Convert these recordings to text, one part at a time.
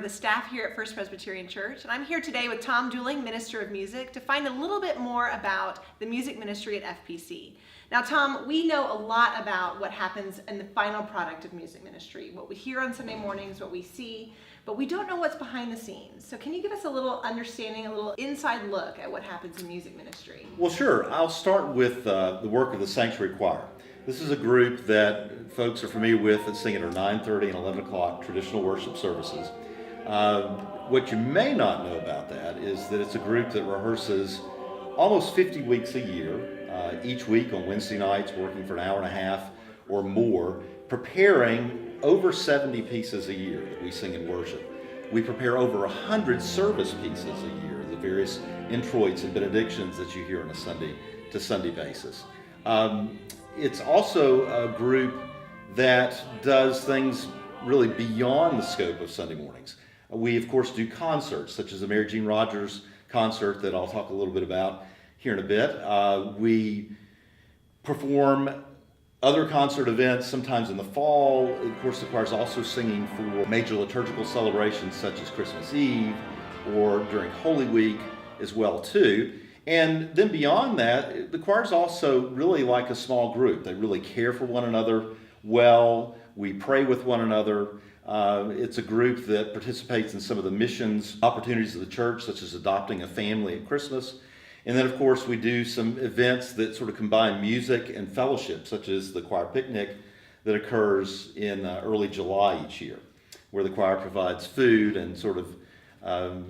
of the staff here at First Presbyterian Church, and I'm here today with Tom Dooling, Minister of Music, to find a little bit more about the music ministry at FPC. Now, Tom, we know a lot about what happens in the final product of music ministry, what we hear on Sunday mornings, what we see, but we don't know what's behind the scenes. So can you give us a little understanding, a little inside look at what happens in music ministry? Well, sure. I'll start with the work of the Sanctuary Choir. This is a group that folks are familiar with that sing at our 9:30 and 11 o'clock traditional worship services. What you may not know about that is that it's a group that rehearses almost 50 weeks a year, each week on Wednesday nights, working for an hour and a half or more, preparing over 70 pieces a year that we sing in worship. We prepare over 100 service pieces a year, the various introits and benedictions that you hear on a Sunday to Sunday basis. It's also a group that does things really beyond the scope of Sunday mornings. We, of course, do concerts, such as the Mary Jean Rogers concert that I'll talk a little bit about here in a bit. We perform other concert events, sometimes in the fall. Of course, the choir is also singing for major liturgical celebrations, such as Christmas Eve or during Holy Week as well, too. And then beyond that, the choir is also really like a small group. They really care for one another well. We pray with one another. It's a group that participates in some of the missions opportunities of the church, such as adopting a family at Christmas. And then, of course, we do some events that sort of combine music and fellowship, such as the choir picnic that occurs in early July each year, where the choir provides food and sort of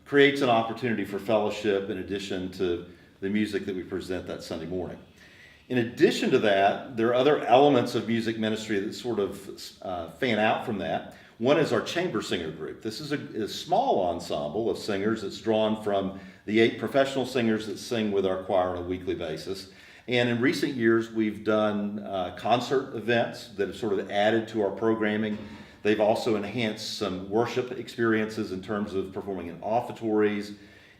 creates an opportunity for fellowship in addition to the music that we present that Sunday morning. In addition to that, there are other elements of music ministry that sort of fan out from that. One is our chamber singer group. This is a small ensemble of singers that's drawn from the 8 professional singers that sing with our choir on a weekly basis. And in recent years, we've done concert events that have sort of added to our programming. They've also enhanced some worship experiences in terms of performing in offertories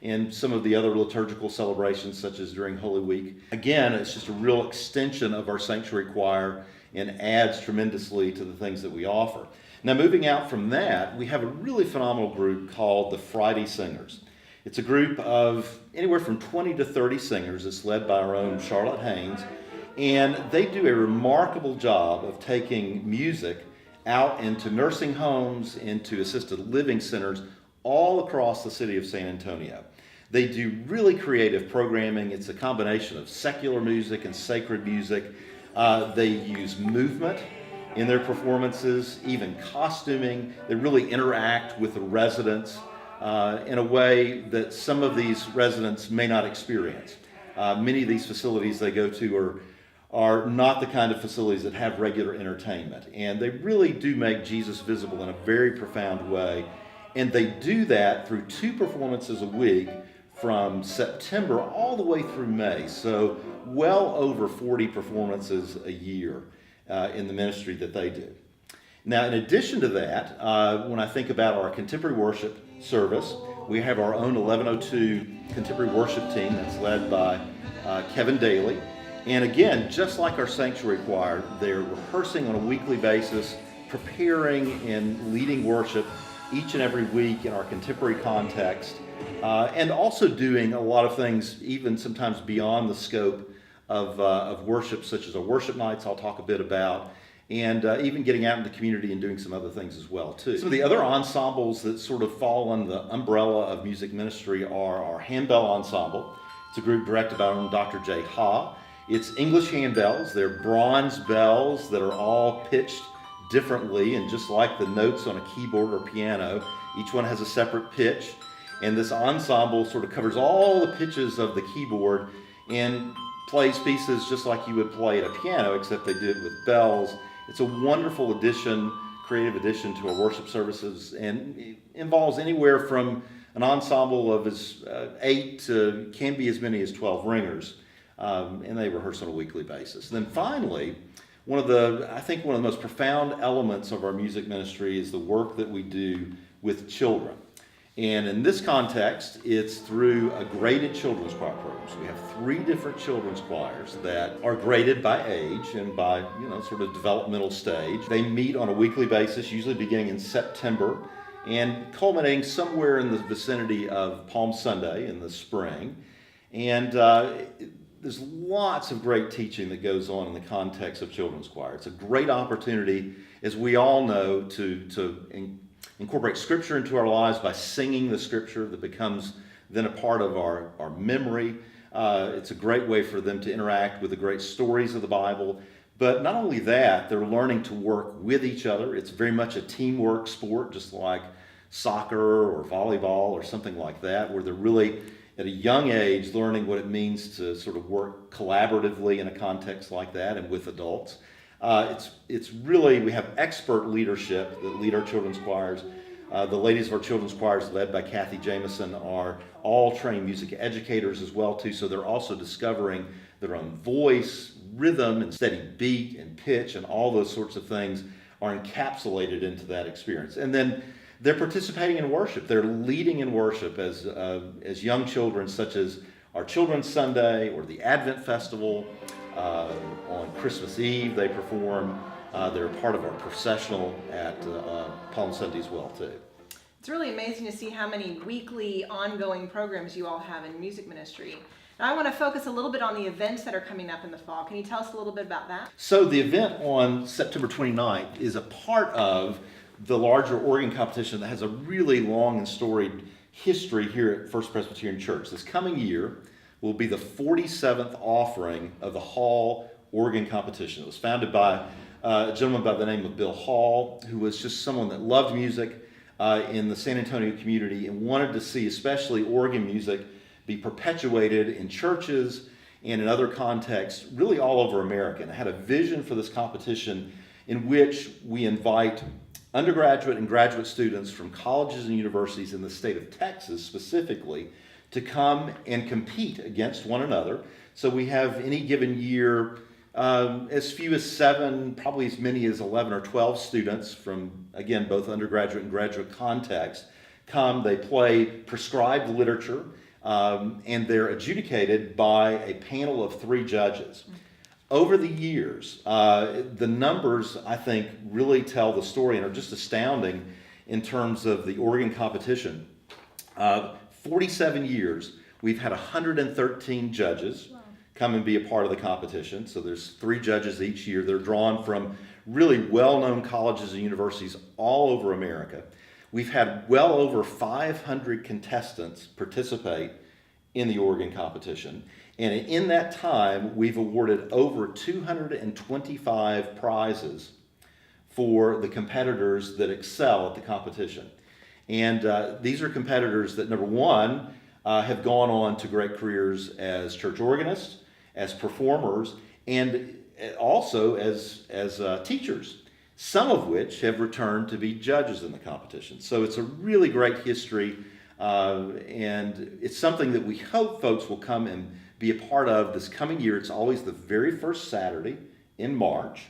and some of the other liturgical celebrations, such as during Holy Week. Again, it's just a real extension of our sanctuary choir and adds tremendously to the things that we offer. Now, moving out from that, we have a really phenomenal group called the Friday Singers. It's a group of anywhere from 20 to 30 singers. It's led by our own Charlotte Haynes, and they do a remarkable job of taking music out into nursing homes, into assisted living centers, all across the city of San Antonio. They do really creative programming. It's a combination of secular music and sacred music. They use movement in their performances, even costuming. They really interact with the residents in a way that some of these residents may not experience. Many of these facilities they go to are not the kind of facilities that have regular entertainment. And they really do make Jesus visible in a very profound way. And they do that through 2 performances a week from September all the way through May. So well over 40 performances a year in the ministry that they do. Now, in addition to that, when I think about our contemporary worship service, we have our own 1102 contemporary worship team that's led by Kevin Daly. And again, just like our sanctuary choir, they're rehearsing on a weekly basis, preparing and leading worship each and every week in our contemporary context, and also doing a lot of things even sometimes beyond the scope of worship, such as our worship nights I'll talk a bit about, and even getting out in the community and doing some other things as well too. Some of the other ensembles that sort of fall under the umbrella of music ministry are our handbell ensemble. It's a group directed by Dr. Jay Ha. It's English handbells. They're bronze bells that are all pitched differently, and just like the notes on a keyboard or piano, each one has a separate pitch. And this ensemble sort of covers all the pitches of the keyboard and plays pieces just like you would play at a piano, except they do it with bells. It's a wonderful addition, creative addition to our worship services, and it involves anywhere from an ensemble of 8 to can be as many as 12 ringers, and they rehearse on a weekly basis. And then finally, I think one of the most profound elements of our music ministry is the work that we do with children. And in this context, it's through a graded children's choir program. So we have 3 different children's choirs that are graded by age and by, sort of developmental stage. They meet on a weekly basis, usually beginning in September, and culminating somewhere in the vicinity of Palm Sunday in the spring. And there's lots of great teaching that goes on in the context of children's choir. It's a great opportunity, as we all know, to incorporate Scripture into our lives by singing the Scripture that becomes then a part of our memory. It's a great way for them to interact with the great stories of the Bible. But not only that, they're learning to work with each other. It's very much a teamwork sport, just like soccer or volleyball or something like that, where they're really at a young age learning what it means to sort of work collaboratively in a context like that and with adults. It's really, we have expert leadership that lead our children's choirs. The ladies of our children's choirs, led by Kathy Jameson, are all trained music educators as well too, so they're also discovering their own voice, rhythm, and steady beat and pitch, and all those sorts of things are encapsulated into that experience. And then they're participating in worship. They're leading in worship as young children, such as our Children's Sunday or the Advent Festival. On Christmas Eve, they perform. They're part of our processional at Palm Sunday as well too. It's really amazing to see how many weekly ongoing programs you all have in music ministry. And I want to focus a little bit on the events that are coming up in the fall. Can you tell us a little bit about that? So the event on September 29th is a part of the larger organ competition that has a really long and storied history here at First Presbyterian Church. This coming year will be the 47th offering of the Hall Organ Competition. It was founded by a gentleman by the name of Bill Hall, who was just someone that loved music in the San Antonio community and wanted to see especially organ music be perpetuated in churches and in other contexts really all over America. And I had a vision for this competition in which we invite undergraduate and graduate students from colleges and universities in the state of Texas specifically to come and compete against one another. So we have any given year as few as 7, probably as many as 11 or 12 students from, again, both undergraduate and graduate context come. They play prescribed literature, and they're adjudicated by a panel of 3 judges. Over the years, the numbers, I think, really tell the story and are just astounding in terms of the organ competition. 47 years, we've had 113 judges come and be a part of the competition. So there's 3 judges each year. They're drawn from really well-known colleges and universities all over America. We've had well over 500 contestants participate in the organ competition. And in that time, we've awarded over 225 prizes for the competitors that excel at the competition. And these are competitors that, number one, have gone on to great careers as church organists, as performers, and also as teachers, some of which have returned to be judges in the competition. So it's a really great history, and it's something that we hope folks will come and be a part of this coming year. It's always the very first Saturday in March.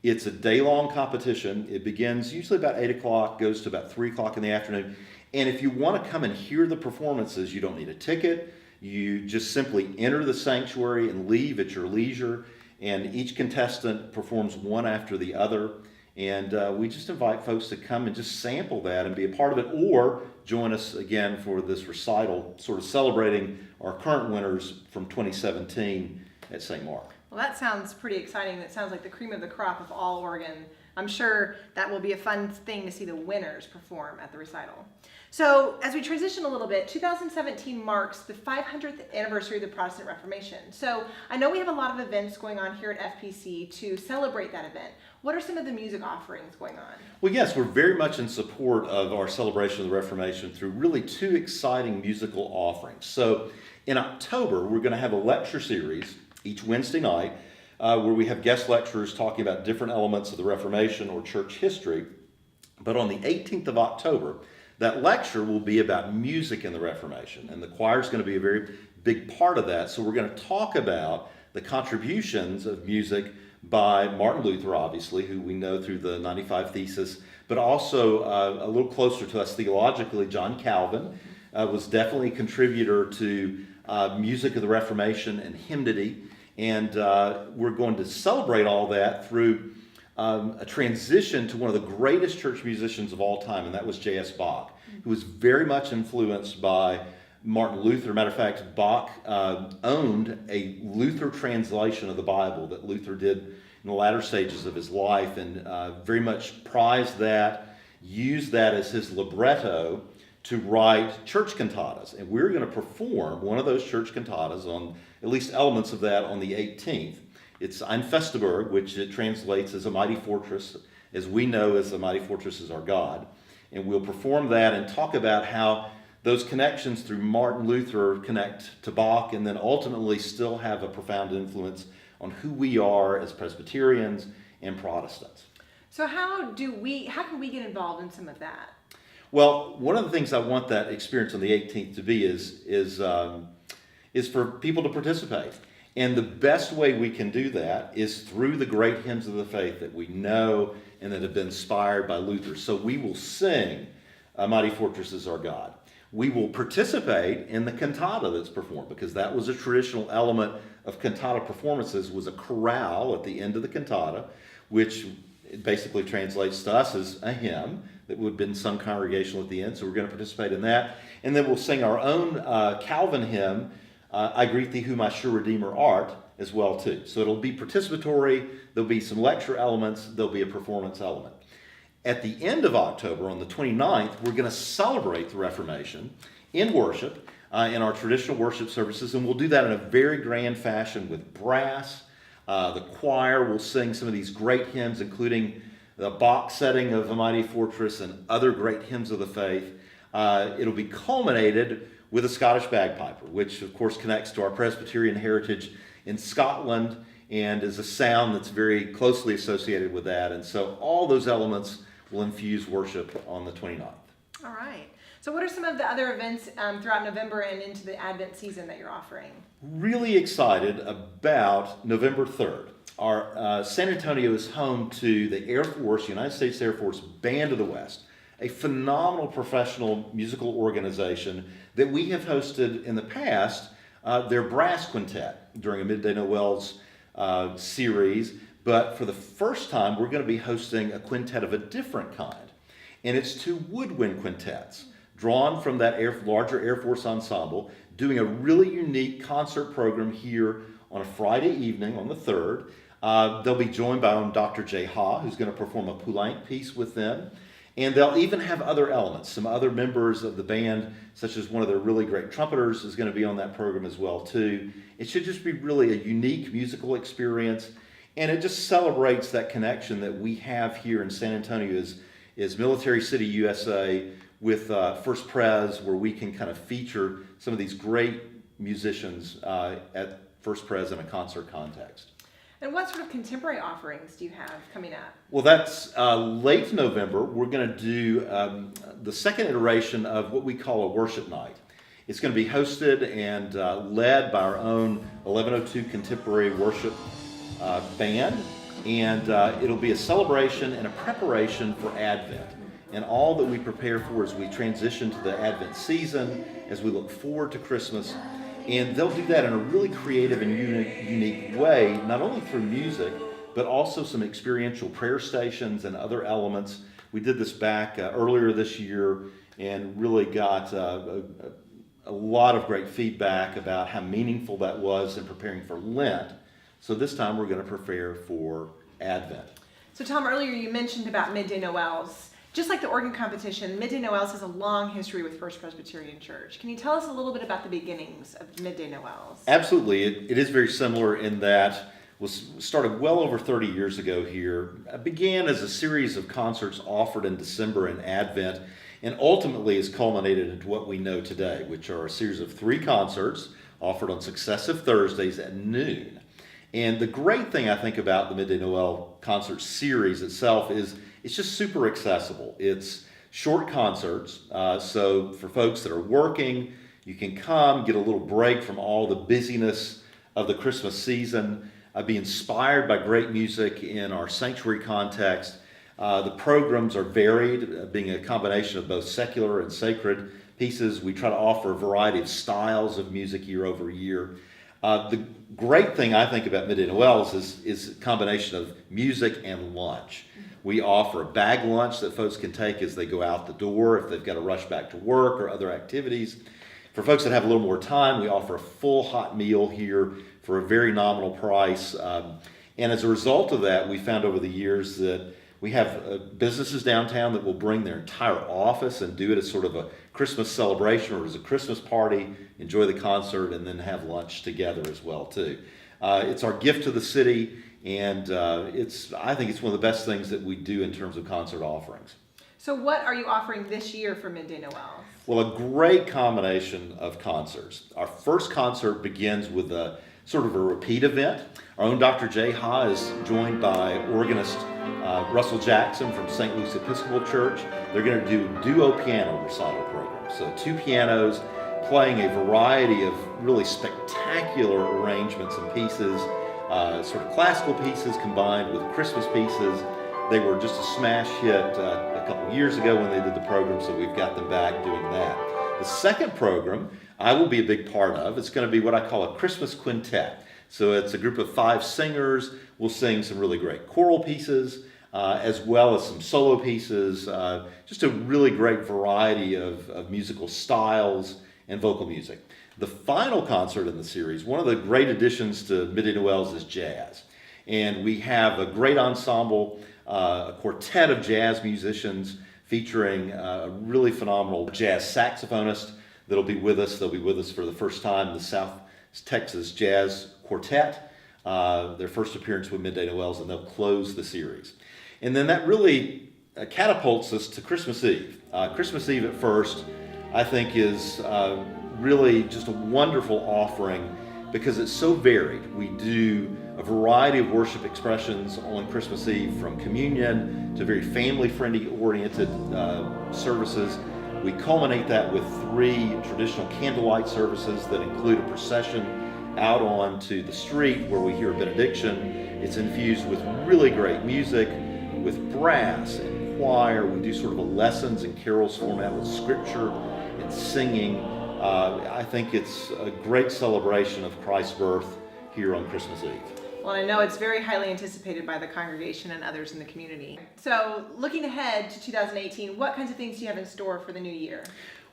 It's a day-long competition. It begins usually about 8 o'clock, goes to about 3 o'clock in the afternoon. And if you want to come and hear the performances, you don't need a ticket. You just simply enter the sanctuary and leave at your leisure. And each contestant performs one after the other. And we just invite folks to come and just sample that and be a part of it, or join us again for this recital, sort of celebrating our current winners from 2017 at St. Mark. Well, that sounds pretty exciting. That sounds like the cream of the crop of all organ. I'm sure that will be a fun thing to see the winners perform at the recital. So as we transition a little bit, 2017 marks the 500th anniversary of the Protestant Reformation. So I know we have a lot of events going on here at FPC to celebrate that event. What are some of the music offerings going on? Well, yes, we're very much in support of our celebration of the Reformation through really 2 exciting musical offerings. So in October, we're going to have a lecture series each Wednesday night where we have guest lecturers talking about different elements of the Reformation or church history. But on the 18th of October, that lecture will be about music in the Reformation, and the choir is going to be a very big part of that. So we're going to talk about the contributions of music by Martin Luther, obviously, who we know through the 95 Thesis, but also a little closer to us theologically, John Calvin was definitely a contributor to music of the Reformation and hymnody. And we're going to celebrate all that through a transition to one of the greatest church musicians of all time, and that was J.S. Bach, who was very much influenced by Martin Luther. Matter of fact, Bach owned a Luther translation of the Bible that Luther did in the latter stages of his life, and very much prized that, used that as his libretto to write church cantatas. And we're going to perform one of those church cantatas, on at least elements of that, on the 18th. It's Ein Festburg, which it translates as a mighty fortress, as we know as a mighty fortress is our God. And we'll perform that and talk about how those connections through Martin Luther connect to Bach, and then ultimately still have a profound influence on who we are as Presbyterians and Protestants. So how can we get involved in some of that? Well, one of the things I want that experience on the 18th to be is for people to participate. And the best way we can do that is through the great hymns of the faith that we know and that have been inspired by Luther. So we will sing "A Mighty Fortress is Our God." We will participate in the cantata that's performed, because that was a traditional element of cantata performances, was a chorale at the end of the cantata, which basically translates to us as a hymn that would have been sung congregational at the end. So we're going to participate in that. And then we'll sing our own Calvin hymn, "I Greet Thee Who My Sure Redeemer Art," as well too. So it'll be participatory, there'll be some lecture elements, there'll be a performance element. At the end of October, on the 29th, we're going to celebrate the Reformation in worship, in our traditional worship services, and we'll do that in a very grand fashion with brass. The choir will sing some of these great hymns, including the Bach setting of "A Mighty Fortress" and other great hymns of the faith. It'll be culminated with a Scottish bagpiper, which of course connects to our Presbyterian heritage in Scotland and is a sound that's very closely associated with that. And so all those elements will infuse worship on the 29th. All right. So what are some of the other events throughout November and into the Advent season that you're offering? Really excited about November 3rd. Our San Antonio is home to the Air Force, United States Air Force Band of the West, a phenomenal professional musical organization that we have hosted in the past, their brass quintet during a Midday Noel's series. But for the first time, we're going to be hosting a quintet of a different kind. And it's two woodwind quintets drawn from that larger Air Force ensemble, doing a really unique concert program here on a Friday evening on the 3rd. They'll be joined by Dr. Jay Ha, who's going to perform a Poulenc piece with them. And they'll even have other elements. Some other members of the band, such as one of their really great trumpeters, is going to be on that program as well, too. It should just be really a unique musical experience. And it just celebrates that connection that we have here in San Antonio as Military City, USA, with First Pres, where we can kind of feature some of these great musicians at First Pres in a concert context. And what sort of contemporary offerings do you have coming up? Well, that's late November. We're going to do the second iteration of what we call a worship night. It's going to be hosted and led by our own 1102 Contemporary Worship Band, and it'll be a celebration and a preparation for Advent and all that we prepare for as we transition to the Advent season, as we look forward to Christmas. And they'll do that in a really creative and unique way, not only through music, but also some experiential prayer stations and other elements. We did this back earlier this year and really got a lot of great feedback about how meaningful that was in preparing for Lent. So this time we're going to prepare for Advent. So Tom, earlier you mentioned about Midday Noels. Just like the organ competition, Midday Noels has a long history with First Presbyterian Church. Can you tell us a little bit about the beginnings of Midday Noels? Absolutely. It is very similar in that was started well over 30 years ago here. It began as a series of concerts offered in December and Advent, and ultimately has culminated into what we know today, which are a series of 3 concerts offered on successive Thursdays at noon. And the great thing I think about the Midday Noel concert series itself is it's just super accessible. It's short concerts, so for folks that are working, you can come, get a little break from all the busyness of the Christmas season, be inspired by great music in our sanctuary context. The programs are varied, being a combination of both secular and sacred pieces. We try to offer a variety of styles of music year over year. The great thing I think about Midday Noels is a combination of music and lunch. We offer a bag lunch that folks can take as they go out the door if they've got to rush back to work or other activities. For folks that have a little more time, we offer a full hot meal here for a very nominal price. And as a result of that, we found over the years that we have businesses downtown that will bring their entire office and do it as sort of a Christmas celebration or as a Christmas party, enjoy the concert, and then have lunch together as well too. It's our gift to the city, and I think it's one of the best things that we do in terms of concert offerings. So what are you offering this year for Midday Noel? Well, a great combination of concerts. Our first concert begins with a sort of a repeat event. Our own Dr. Jay Ha is joined by organist Russell Jackson from St. Luke's Episcopal Church. They're going to do a duo piano recital program. So 2 pianos playing a variety of really spectacular arrangements and pieces, sort of classical pieces combined with Christmas pieces. They were just a smash hit a couple years ago when they did the program, so we've got them back doing that. The second program I will be a big part of. It's going to be what I call a Christmas quintet. So it's a group of 5 singers. We'll sing some really great choral pieces, as well as some solo pieces, just a really great variety of musical styles and vocal music. The final concert in the series, one of the great additions to Midday Noels is jazz. And we have a great ensemble, a quartet of jazz musicians featuring a really phenomenal jazz saxophonist that'll be with us. They'll be with us for the first time, the South Texas Jazz Quartet, their first appearance with Midday Noels, and they'll close the series. And then that really catapults us to Christmas Eve. Christmas Eve at first, I think, is really just a wonderful offering because it's so varied. We do a variety of worship expressions on Christmas Eve, from communion to very family-friendly oriented services. We culminate that with 3 traditional candlelight services that include a procession out onto the street where we hear a benediction. It's infused with really great music, with brass and choir. We do sort of a lessons and carols format with scripture and singing. I think it's a great celebration of Christ's birth here on Christmas Eve. Well, I know it's very highly anticipated by the congregation and others in the community. So looking ahead to 2018, what kinds of things do you have in store for the new year?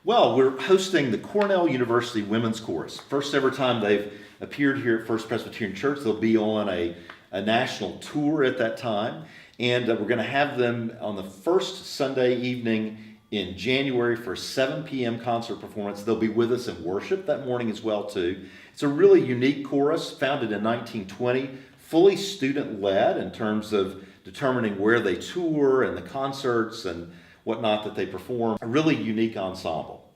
Well, we're hosting the Cornell University Women's Chorus. First ever time they've appeared here at First Presbyterian Church. They'll be on a national tour at that time. And we're going to have them on the first Sunday evening in January for a 7 p.m. concert performance. They'll be with us in worship that morning as well, too. It's a really unique chorus, founded in 1920, fully student-led in terms of determining where they tour and the concerts and whatnot that they perform. A really unique ensemble.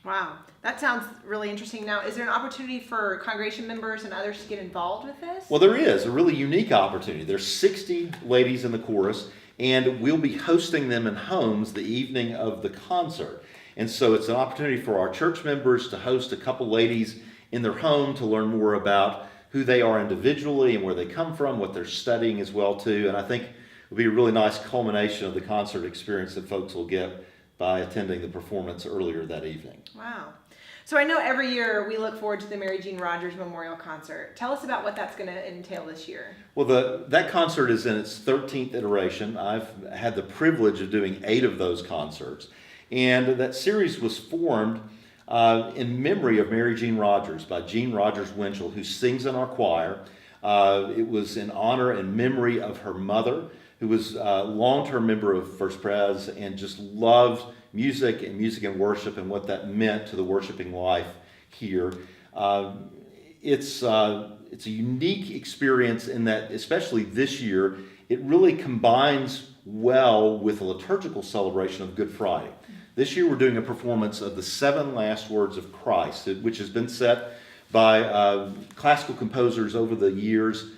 Wow, that sounds really interesting. Now, is there an opportunity for congregation members and others to get involved with this? Well, there is a really unique opportunity. There's 60 ladies in the chorus, and we'll be hosting them in homes the evening of the concert. And so it's an opportunity for our church members to host a couple ladies in their home to learn more about who they are individually and where they come from, what they're studying as well too. And I think it'll be a really nice culmination of the concert experience that folks will get by attending the performance earlier that evening. Wow. So I know every year we look forward to the Mary Jean Rogers Memorial Concert. Tell us about what that's going to entail this year. Well, that concert is in its 13th iteration. I've had the privilege of doing 8 of those concerts. And that series was formed in memory of Mary Jean Rogers by Jean Rogers Winchell, who sings in our choir. It was in honor and memory of her mother, who was a long-term member of First Pres and just loved music and worship and what that meant to the worshiping life here. It's a unique experience in that, especially this year, it really combines well with a liturgical celebration of Good Friday. This year we're doing a performance of the 7 last words of Christ, which has been set by classical composers over the years.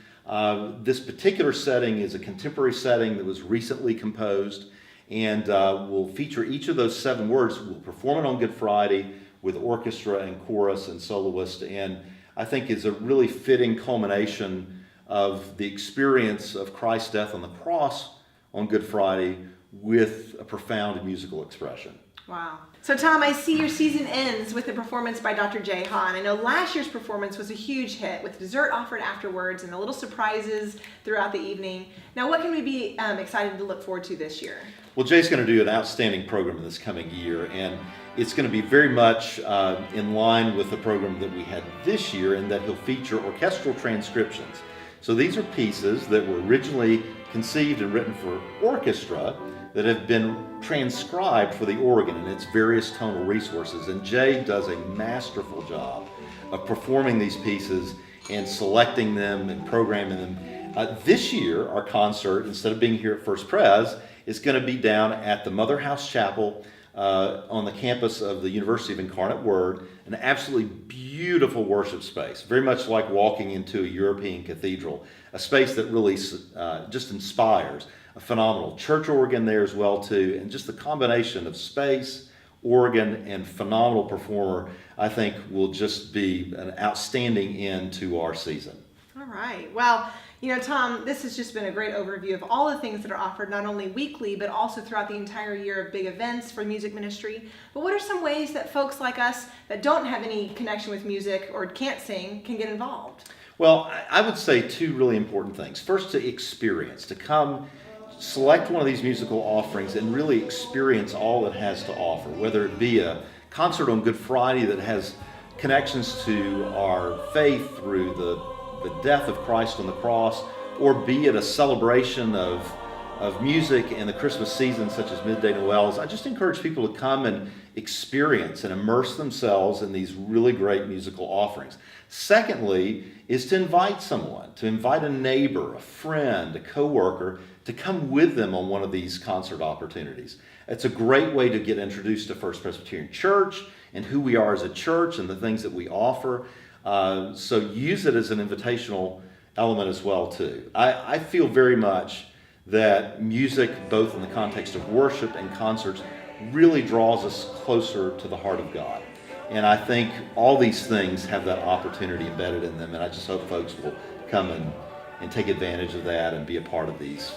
This particular setting is a contemporary setting that was recently composed, and we'll feature each of those 7 words. We'll perform it on Good Friday with orchestra and chorus and soloist, and I think is a really fitting culmination of the experience of Christ's death on the cross on Good Friday with a profound musical expression. Wow. So Tom, I see your season ends with the performance by Dr. Jay Hahn. I know last year's performance was a huge hit with dessert offered afterwards and the little surprises throughout the evening. Now what can we be excited to look forward to this year? Well, Jay's going to do an outstanding program in this coming year, and it's going to be very much in line with the program that we had this year in that he'll feature orchestral transcriptions. So these are pieces that were originally conceived and written for orchestra that have been transcribed for the organ and its various tonal resources. And Jay does a masterful job of performing these pieces and selecting them and programming them. This year, our concert, instead of being here at First Pres, is going to be down at the Mother House Chapel on the campus of the University of Incarnate Word, an absolutely beautiful worship space, very much like walking into a European cathedral, a space that really just inspires. A phenomenal church organ there as well too, and just the combination of space, organ, and phenomenal performer, I think will just be an outstanding end to our season. All right. Well, you know, Tom, this has just been a great overview of all the things that are offered not only weekly, but also throughout the entire year of big events for music ministry. But what are some ways that folks like us that don't have any connection with music or can't sing can get involved? Well, I would say two really important things. First, to experience, to come select one of these musical offerings and really experience all it has to offer, whether it be a concert on Good Friday that has connections to our faith through the death of Christ on the cross, or be it a celebration of music in the Christmas season such as Midday Noels. I just encourage people to come and experience and immerse themselves in these really great musical offerings. Secondly, is to invite someone, to invite a neighbor, a friend, a coworker, to come with them on one of these concert opportunities. It's a great way to get introduced to First Presbyterian Church and who we are as a church and the things that we offer. So use it as an invitational element as well too. I feel very much that music, both in the context of worship and concerts, really draws us closer to the heart of God. And I think all these things have that opportunity embedded in them, and I just hope folks will come and take advantage of that and be a part of these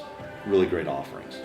really great offerings.